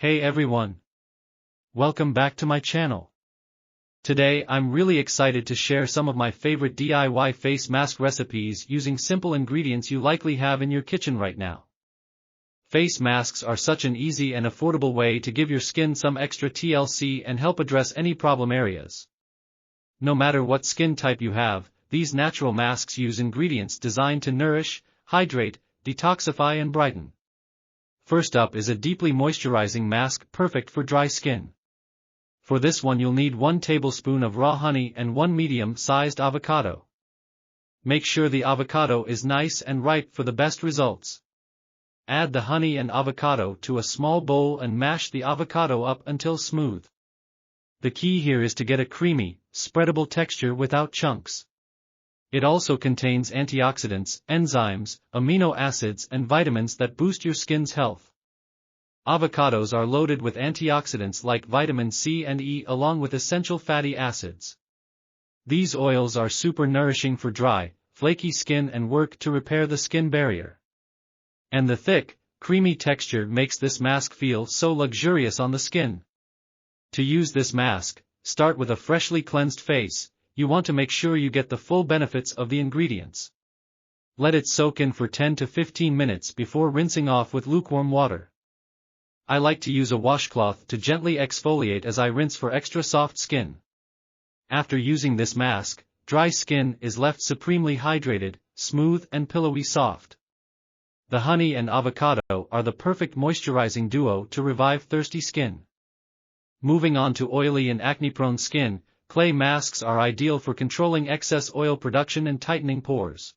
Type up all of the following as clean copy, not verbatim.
Hey everyone! Welcome back to my channel. Today I'm really excited to share some of my favorite DIY face mask recipes using simple ingredients you likely have in your kitchen right now. Face masks are such an easy and affordable way to give your skin some extra TLC and help address any problem areas. No matter what skin type you have, these natural masks use ingredients designed to nourish, hydrate, detoxify and brighten. First up is a deeply moisturizing mask perfect for dry skin. For this one you'll need 1 tablespoon of raw honey and 1 medium-sized avocado. Make sure the avocado is nice and ripe for the best results. Add the honey and avocado to a small bowl and mash the avocado up until smooth. The key here is to get a creamy, spreadable texture without chunks. It also contains antioxidants, enzymes, amino acids and vitamins that boost your skin's health. Avocados are loaded with antioxidants like vitamin C and E along with essential fatty acids. These oils are super nourishing for dry, flaky skin and work to repair the skin barrier. And the thick, creamy texture makes this mask feel so luxurious on the skin. To use this mask, start with a freshly cleansed face. You want to make sure you get the full benefits of the ingredients. Let it soak in for 10 to 15 minutes before rinsing off with lukewarm water. I like to use a washcloth to gently exfoliate as I rinse for extra soft skin. After using this mask, dry skin is left supremely hydrated, smooth and pillowy soft. The honey and avocado are the perfect moisturizing duo to revive thirsty skin. Moving on to oily and acne-prone skin, clay masks are ideal for controlling excess oil production and tightening pores.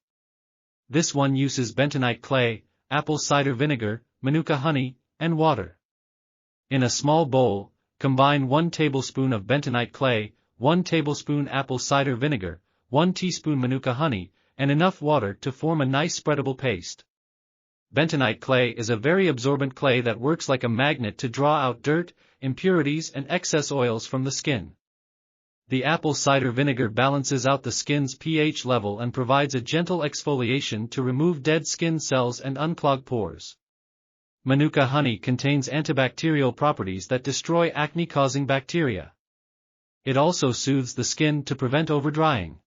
This one uses bentonite clay, apple cider vinegar, manuka honey, and water. In a small bowl, combine 1 tablespoon of bentonite clay, 1 tablespoon apple cider vinegar, 1 teaspoon manuka honey, and enough water to form a nice spreadable paste. Bentonite clay is a very absorbent clay that works like a magnet to draw out dirt, impurities and excess oils from the skin. The apple cider vinegar balances out the skin's pH level and provides a gentle exfoliation to remove dead skin cells and unclog pores. Manuka honey contains antibacterial properties that destroy acne-causing bacteria. It also soothes the skin to prevent overdrying.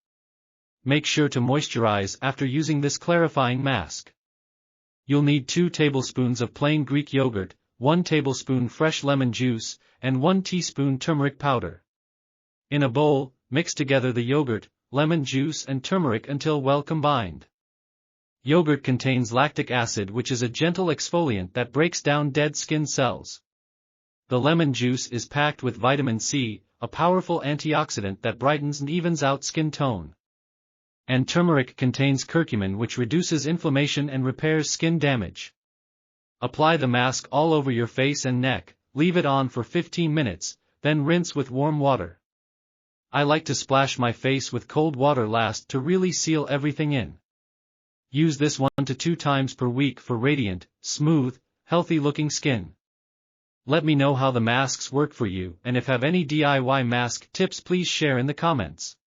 Make sure to moisturize after using this clarifying mask. You'll need 2 tablespoons of plain Greek yogurt, 1 tablespoon fresh lemon juice, and 1 teaspoon turmeric powder. In a bowl, mix together the yogurt, lemon juice and turmeric until well combined. Yogurt contains lactic acid, which is a gentle exfoliant that breaks down dead skin cells. The lemon juice is packed with vitamin C, a powerful antioxidant that brightens and evens out skin tone. And turmeric contains curcumin, which reduces inflammation and repairs skin damage. Apply the mask all over your face and neck, leave it on for 15 minutes, then rinse with warm water. I like to splash my face with cold water last to really seal everything in. Use this 1 to 2 times per week for radiant, smooth, healthy-looking skin. Let me know how the masks work for you, and if have any DIY mask tips please share in the comments.